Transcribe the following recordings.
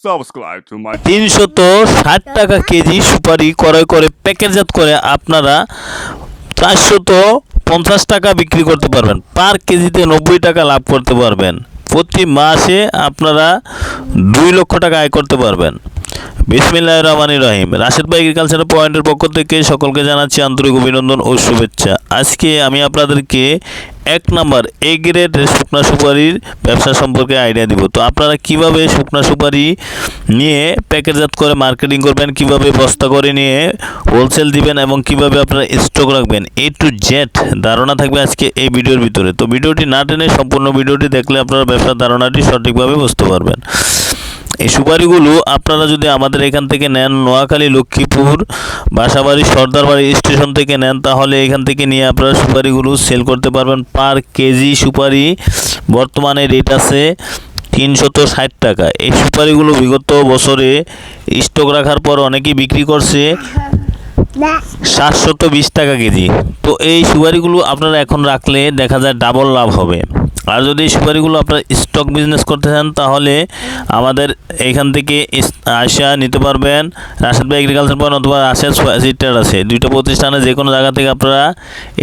Subscribe to my 360 টাকা KG সুপারি ক্রয় করে প্যাকেটজাত করে আপনারা 450 টাকা বিক্রি করতে পারবেন। পার কেজিতে 90 টাকা লাভ করতে পারবেন। প্রতি মাসে আপনারা 2 লক্ষ টাকা আয় করতে পারবেন। বিসমিল্লাহির রহমানির রহিম। রাশেদ ভাই এগ্রিকালচার পয়েন্টের পক্ষ থেকে সকলকে জানাচ্ছি আন্তরিক অভিনন্দন ও শুভেচ্ছা। আজকে আমি আপনাদেরকে 1 নাম্বার এ গ্রেড শুকনা সুপারির ব্যবসা সম্পর্কে আইডিয়া দিব। তো আপনারা কিভাবে শুকনা সুপারি নিয়ে প্যাকেটজাত করে মার্কেটিং করবেন, কিভাবে বস্তা করে নিয়ে হোলসেল দিবেন এবং কিভাবে আপনারা স্টক রাখবেন, A to Z ধারণা থাকবে আজকে এই ভিডিওর ভিতরে। তো ভিডিওটি না টেনে সম্পূর্ণ ভিডিওটি দেখলে আপনারা ব্যবসার ধারণাটি সঠিকভাবে বুঝতে পারবেন। এই সুপারিগুলো আপনারা যদি আমাদের এখান থেকে নেন, নোয়াখালী, লক্ষ্মীপুর, বাসাবাড়ি, সর্দারবাড়ি স্টেশন থেকে নেন, তাহলে এখান থেকে নিয়ে আপনারা সুপারিগুলো সেল করতে পারবেন। পার কেজি সুপারি বর্তমানে রেট আছে 360 টাকা। এই সুপারিগুলো বিগত বছরে স্টক রাখার পর অনেকেই বিক্রি করছে 720 টাকা কেজি। তো এই সুপারিগুলো আপনারা এখন রাখলে দেখা যায় ডাবল লাভ হবে। আর যদি এই সুপারিগুলো আপনারা স্টক বিজনেস করতে চান তাহলে আমাদের এইখান থেকে আসা নিতে পারবেন। রাশেদ ভাই এগ্রিকালচার পয়েন্ট অথবা রাশেদ সিটার আছে, দুইটা প্রতিষ্ঠানে যে কোনো জায়গা থেকে আপনারা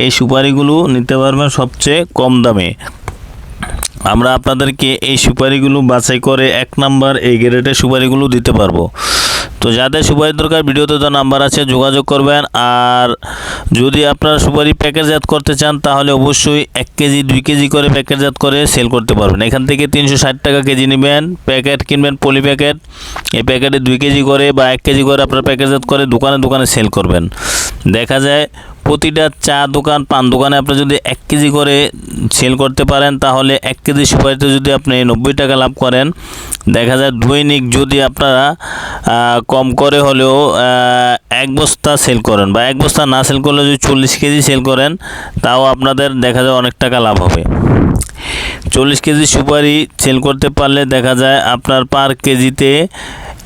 এই সুপারিগুলো নিতে পারবেন সবচেয়ে কম দামে। আমরা আপনাদেরকে এই সুপারিগুলো বাছাই করে 1 নাম্বার এই গ্রেডের সুপারিগুলো দিতে পারবো। তো যাদের সুপারি দরকার ভিডিওতে তো নাম্বার আছে, যোগাযোগ করবেন। আর যদি আপনারা সুপারি প্যাকেটজাত করতে চান তাহলে অবশ্যই 1 কেজি 2 কেজি করে প্যাকেটজাত করে সেল করতে পারবেন। এখান থেকে 360 টাকা কেজি নেবেন, প্যাকেট কিনবেন পলি প্যাকেট, এই প্যাকেটে 2 কেজি করে বা 1 কেজি করে আপনারা প্যাকেটজাত করে দোকানে দোকানে সেল করবেন। দেখা যায় প্রতিটা চা দোকান, পান দোকানে আপনি যদি 1 কেজি করে সেল করতে পারেন তাহলে 1 কেজি সুপারিতে যদি আপনি 90 টাকা লাভ করেন, দেখা যায় দৈনিক যদি আপনারা কম করে হলেও 1 বস্তা সেল করেন বা 1 বস্তা না সেল করলে যদি 40 কেজি সেল করেন তাও আপনাদের দেখা যায় অনেক টাকা লাভ হবে। 40 কেজি সুপারি সেল করতে পারলে দেখা যায় আপনার পার কেজিতে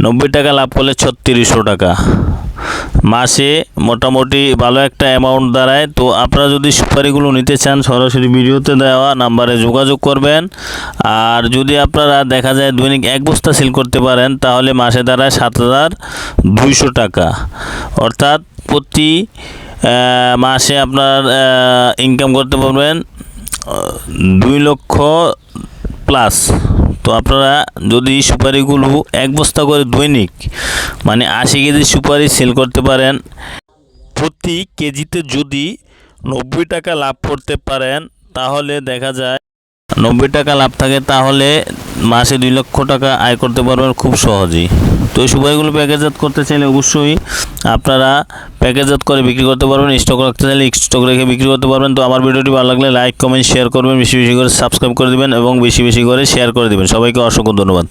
90 টাকা লাভ করলে 3600 টাকা মাসে মোটামুটি ভালো একটা অ্যামাউন্ট দাঁড়ায়। তো আপনারা যদি সুপারিগুলো নিতে চান সরাসরি ভিডিওতে দেওয়া নাম্বারে যোগাযোগ করবেন। আর যদি আপনারা দেখা যায় দৈনিক 1 বস্তা সেল করতে পারেন তাহলে মাসে দাঁড়ায় 7200 টাকা, অর্থাৎ প্রতি মাসে আপনার ইনকাম করতে পারবেন 2 লক্ষ প্লাস। তো আপনারা যদি সুপারিগুলো 1 বস্তা করে দৈনিক মানে 80 কেজি সুপারি সেল করতে পারেন, প্রতি কেজিতে যদি 90 টাকা লাভ করতে পারেন তাহলে দেখা যায় 90 টাকা লাভ থাকে তাহলে মাসে 2 লক্ষ টাকা আয় করতে পারবেন খুব সহজেই। তো এই সুপারিগুলো প্যাকেটজাত করতে চাইলে অবশ্যই আপনারা প্যাকেটজাত করে বিক্রি করতে পারবেন। স্টক রাখতে চাইলে স্টক রেখে বিক্রি করতে পারবেন। তো আমার ভিডিওটি ভালো লাগলে লাইক, কমেন্ট, শেয়ার করবেন, বেশি বেশি করে সাবস্ক্রাইব করে দেবেন এবং বেশি বেশি করে শেয়ার করে দেবেন। সবাইকে অসংখ্য ধন্যবাদ।